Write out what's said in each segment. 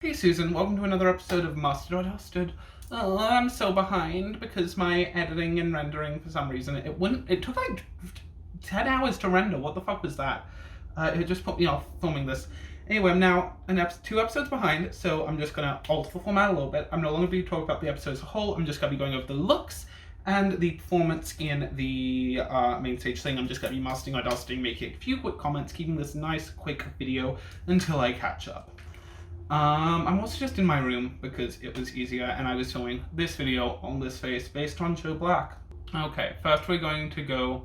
Hey Susan, welcome to another episode of Mustard or Dusted. Oh, I'm so behind because my editing and rendering, for some reason, it took like 10 hours to render. What the fuck was that? It just put me off filming this. Anyway, I'm now two episodes behind, so I'm just gonna alter the format a little bit. I'm no longer going to be talking about the episode as a whole. I'm just gonna be going over the looks and the performance in the main stage thing. I'm just gonna be mustering or dusting, making a few quick comments, keeping this nice, quick video until I catch up. I'm also just in my room because it was easier and I was filming this video on this face based on Joe Black. Okay, first we're going to go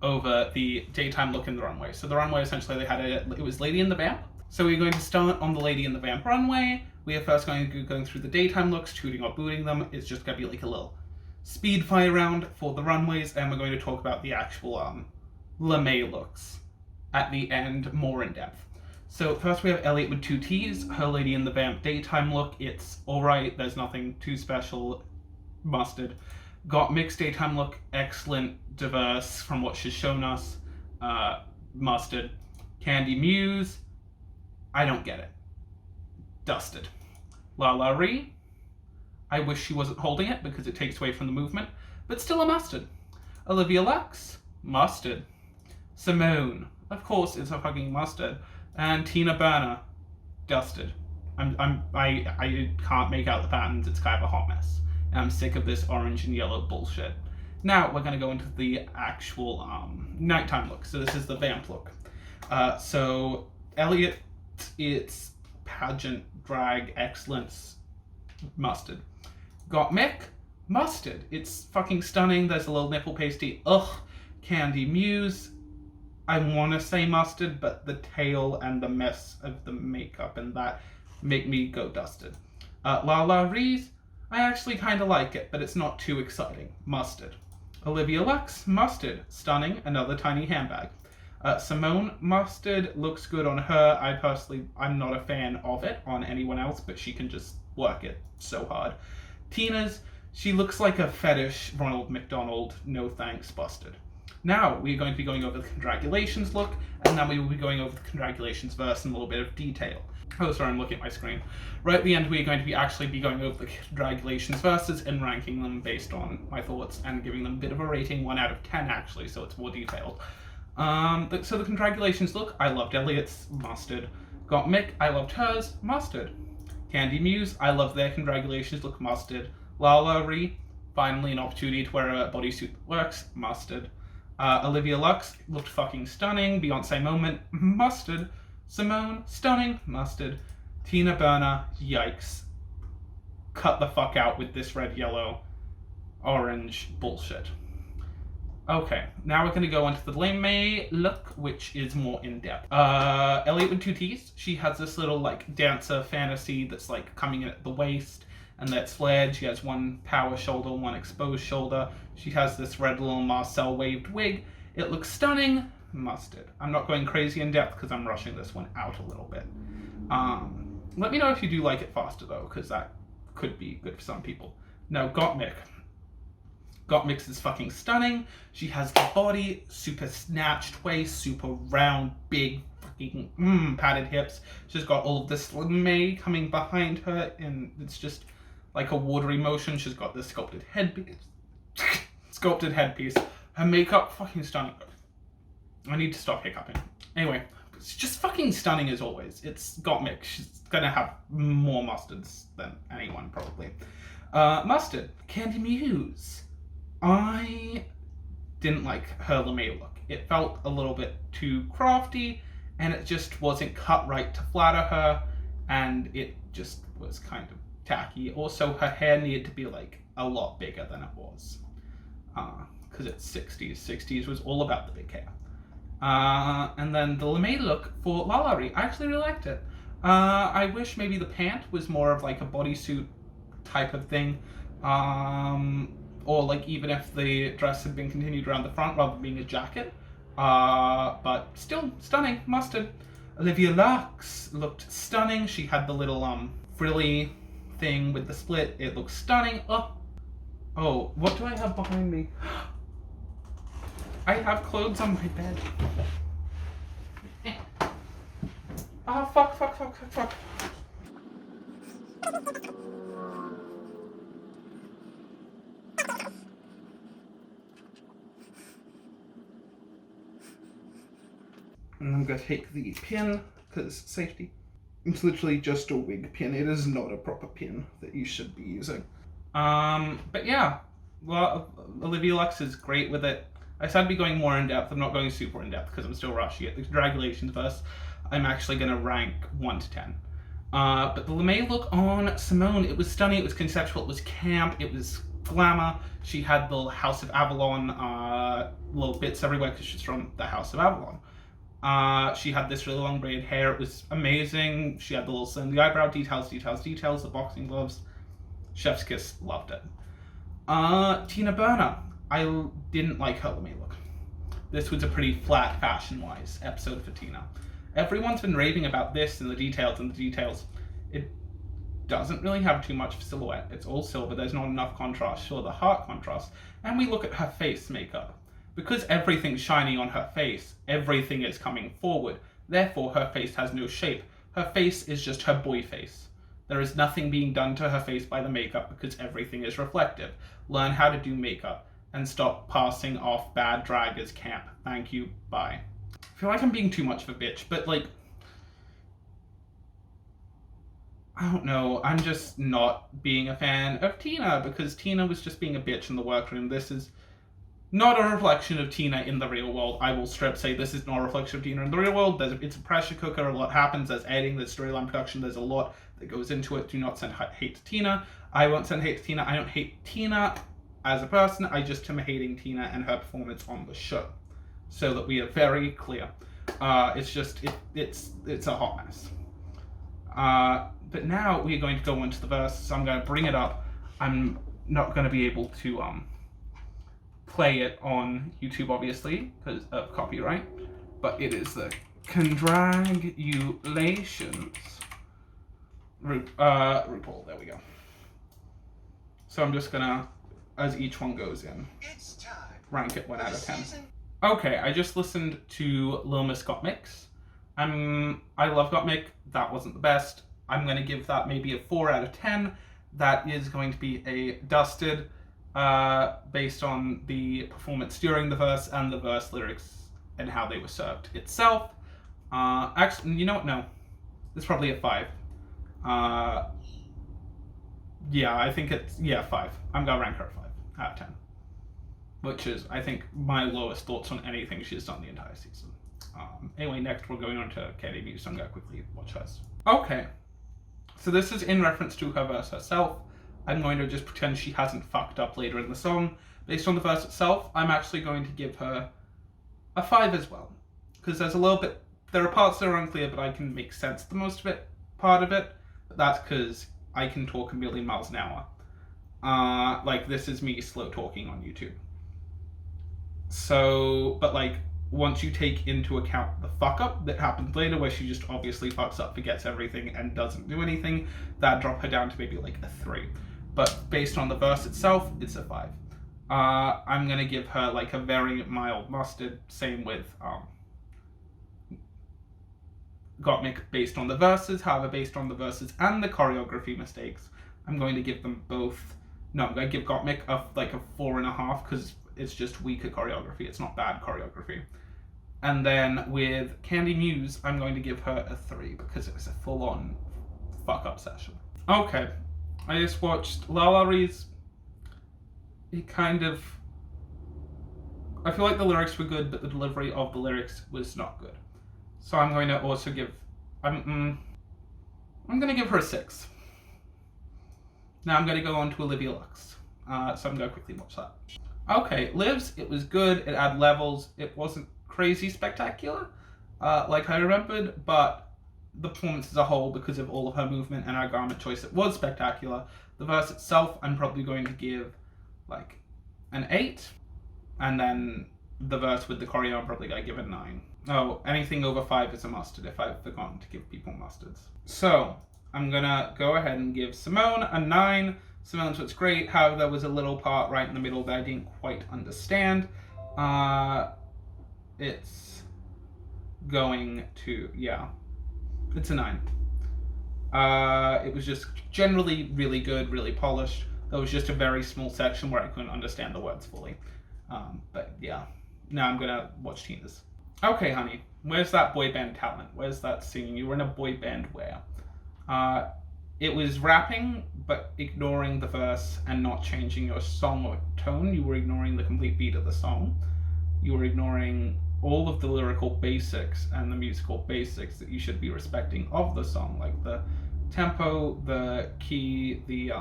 over the daytime look in the runway. So the runway, essentially, it was Lady and the Vamp. So we're going to start on the Lady and the Vamp runway. We are first going to be going through the daytime looks, tooting or booting them. It's just going to be like a little speed fire round for the runways, and we're going to talk about the actual LeMay looks at the end, more in depth. So first we have Elliot with two T's, her Lady in the Vamp daytime look. It's alright, there's nothing too special. Mustard. Gottmik's daytime look, excellent, diverse from what she's shown us. Mustard. Candy Muse, I don't get it. Dusted. Lala Ree, I wish she wasn't holding it because it takes away from the movement, but still a mustard. Olivia Lux, mustard. Simone, of course it's a fucking mustard. And Tina Burner, dusted. I can't make out the patterns. It's kind of a hot mess. And I'm sick of this orange and yellow bullshit. Now we're gonna go into the actual nighttime look. So this is the vamp look. So Elliot, it's pageant, drag, excellence, mustard. Gottmik, mustard. It's fucking stunning. There's a little nipple pasty. Ugh. Candy Muse, I want to say mustard, but the tail and the mess of the makeup and that make me go dusted. Lala Rees, I actually kind of like it, but it's not too exciting. Mustard. Olivia Lux, mustard. Stunning, another tiny handbag. Simone, mustard, looks good on her. I'm not a fan of it on anyone else, but she can just work it so hard. Tina's, she looks like a fetish Ronald McDonald, no thanks, busted. Now we're going to be going over the condragulations look, and then we will be going over the condragulations verse in a little bit of detail. Oh, sorry, I'm looking at my screen. Right at the end, we're going to be actually going over the condragulations verses and ranking them based on my thoughts and giving them a bit of a rating, 1 out of 10 actually, so it's more detailed. So the condragulations look, I loved Elliot's, mustard. Gottmik, I loved hers, mustard. Candy Muse, I love their condragulations look, mustard. Lala Ree, finally an opportunity to wear a bodysuit that works, mustard. Olivia Lux looked fucking stunning. Beyonce moment, mustard. Simone, stunning, mustard. Tina Burner, yikes. Cut the fuck out with this red, yellow, orange bullshit. Okay, now we're going to go into the LeMay look, which is more in-depth. Elliot with two T's. She has this little, like, dancer fantasy that's, like, coming in at the waist, and that's flared. She has one power shoulder, one exposed shoulder. She has this red little Marcel waved wig. It looks stunning. Mustard. I'm not going crazy in depth because I'm rushing this one out a little bit. Let me know if you do like it faster though, because that could be good for some people. Now, Gottmik. Gottmik is fucking stunning. She has the body, super snatched waist, super round, big, fucking padded hips. She's got all of this LeMay coming behind her, and it's just like a watery motion. She's got this sculpted headpiece. Her makeup, fucking stunning. I need to stop hiccuping. Anyway, it's just fucking stunning as always. It's Gottmik. She's gonna have more mustards than anyone, probably. Mustard. Candy Muse. I didn't like her LeMay look. It felt a little bit too crafty, and it just wasn't cut right to flatter her, and it just was kind of tacky. Also, her hair needed to be like a lot bigger than it was, because it's 60s. 60s was all about the big hair. And then the LeMay look for Lala Ree, I actually really liked it. I wish maybe the pant was more of like a bodysuit type of thing, or like even if the dress had been continued around the front rather than being a jacket. But still stunning, mustard. Olivia Lux looked stunning. She had the little frilly thing with the split. It looks stunning. Oh, what do I have behind me? I have clothes on my bed. Oh, fuck. And I'm going to take the pin, because safety. It's literally just a wig pin. It is not a proper pin that you should be using. But yeah, well, Olivia Lux is great with it. I said I'd be going more in depth. I'm not going super in depth because I'm still rushing it. The condragulations verse, I'm actually going to rank 1 to 10. But the LeMay look on Simone, it was stunning, it was conceptual, it was camp, it was glamour. She had the House of Avalon little bits everywhere because she's from the House of Avalon. She had this really long braided hair, it was amazing. She had the little slim, the eyebrow details, the boxing gloves. Chef's kiss, loved it. Tina Burner, I didn't like her LeMay look. This was a pretty flat fashion-wise episode for Tina. Everyone's been raving about this and the details. It doesn't really have too much silhouette. It's all silver. There's not enough contrast. Sure, the heart contrast. And we look at her face makeup. Because everything's shiny on her face, everything is coming forward. Therefore, her face has no shape. Her face is just her boy face. There is nothing being done to her face by the makeup because everything is reflective. Learn how to do makeup and stop passing off bad drag as camp. Thank you. Bye. I feel like I'm being too much of a bitch, but like, I don't know, I'm just not being a fan of Tina because Tina was just being a bitch in the workroom. This is not a reflection of Tina in the real world. I will straight say this is not a reflection of Tina in the real world. It's a pressure cooker, a lot happens, there's editing, there's storyline production, there's a lot that goes into it. Do not send hate to Tina. I won't send hate to Tina. I don't hate Tina as a person, I just am hating Tina and her performance on the show. So that we are very clear. It's a hot mess. But now we're going to go into the verse, so I'm going to bring it up. I'm not going to be able to play it on YouTube, obviously, because of copyright, but it is the condragulations. Rupaul, there we go. So I'm just going to, as each one goes in, rank it 1 out of 10. Okay, I just listened to Lil Miss Gottmik's. I love Gottmik. That wasn't the best. I'm going to give that maybe a 4 out of 10. That is going to be a dusted, based on the performance during the verse and the verse lyrics and how they were served itself. Actually, you know what? No. It's probably a 5. Yeah, I think it's, 5. I'm going to rank her a 5 out of 10. Which is, I think, my lowest thoughts on anything she's done the entire season. Anyway, next we're going on to Candy Muse, so I'm going to quickly watch hers. Okay, so this is in reference to her verse herself. I'm going to just pretend she hasn't fucked up later in the song. Based on the verse itself, I'm actually going to give her a 5 as well. Because there's a little bit, there are parts that are unclear, but I can make sense the most of it, part of it. But that's because I can talk a million miles an hour. Like, this is me slow talking on YouTube. So, but like, once you take into account the fuck up that happens later, where she just obviously fucks up, forgets everything, and doesn't do anything, that dropped her down to maybe like a 3. But based on the verse itself, it's a 5. I'm gonna give her like a very mild mustard, same with Gottmik based on the verses. However, based on the verses and the choreography mistakes, I'm going to give them both, no, I'm going to give Gottmik a 4.5, because it's just weaker choreography. It's not bad choreography. And then with Candy Muse, I'm going to give her a 3 because it was a full-on fuck-up session. Okay, I just watched La Ri's. It kind of, I feel like the lyrics were good, but the delivery of the lyrics was not good. So I'm going to also give, I'm going to give her a 6. Now I'm going to go on to Olivia Lux. So I'm going to quickly watch that. Okay, Livs, it was good, it had levels, it wasn't crazy spectacular, like I remembered, but the performance as a whole, because of all of her movement and her garment choice, it was spectacular. The verse itself, I'm probably going to give, like, an 8, and then the verse with the choreo, I'm probably going to give a 9. Oh, anything over 5 is a mustard, if I've forgotten to give people mustards. So, I'm going to go ahead and give Simone a 9. Simone's was great, however there was a little part right in the middle that I didn't quite understand. It's going to, it's a 9. It was just generally really good, really polished. There was just a very small section where I couldn't understand the words fully. But yeah, now I'm gonna watch Tina's. Okay, honey, where's that boy band talent? Where's that singing? You were in a boy band where? It was rapping, but ignoring the verse and not changing your song or tone. You were ignoring the complete beat of the song. You were ignoring all of the lyrical basics and the musical basics that you should be respecting of the song, like the tempo, the key, the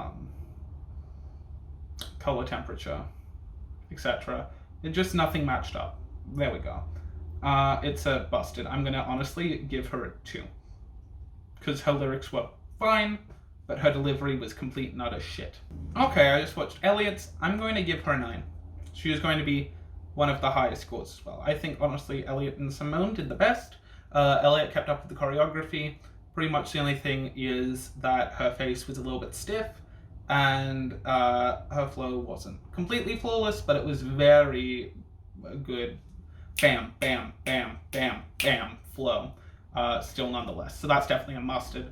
color temperature, etc. It just nothing matched up. There we go. It's a busted. I'm gonna honestly give her a 2. Because her lyrics were fine, but her delivery was complete and utter shit. Okay, I just watched Elliot's. I'm going to give her a 9. She is going to be one of the highest scores as well. I think, honestly, Elliot and Simone did the best. Elliot kept up with the choreography. Pretty much the only thing is that her face was a little bit stiff, and her flow wasn't completely flawless, but it was very good. Bam, bam, bam, bam, bam flow. Still nonetheless. So that's definitely a mustard.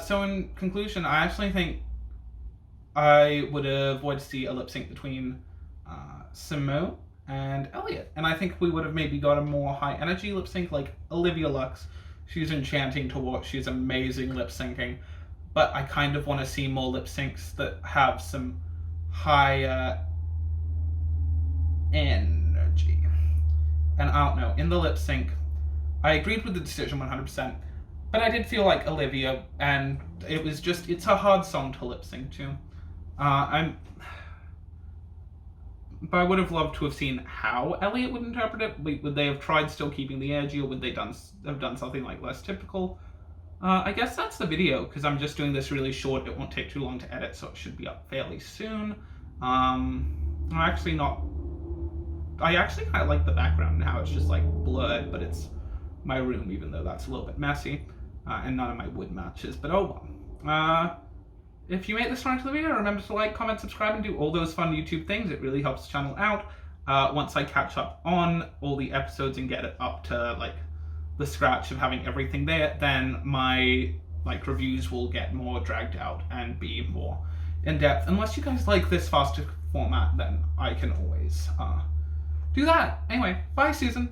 So in conclusion, I actually think I would have wanted to see a lip sync between Simone and Elliot. And I think we would have maybe got a more high energy lip sync, like Olivia Lux. She's enchanting to watch. She's amazing lip syncing. But I kind of want to see more lip syncs that have some higher energy. And I don't know, in the lip sync, I agreed with the decision 100%, but I did feel like Olivia, and it was just, it's a hard song to lip sync to. But I would have loved to have seen how Elliot would interpret it. Would they have tried still keeping the energy, or would they have done something like less typical? I guess that's the video, because I'm just doing this really short. It won't take too long to edit, so it should be up fairly soon. I actually kind of like the background and how it's just like blurred, but it's my room, even though that's a little bit messy, and none of my wood matches, but oh well. If you made this far into the video, remember to like, comment, subscribe, and do all those fun YouTube things. It really helps the channel out. Once I catch up on all the episodes and get it up to like the scratch of having everything there, then my like reviews will get more dragged out and be more in depth. Unless you guys like this faster format, then I can always do that. Anyway, bye, Susan.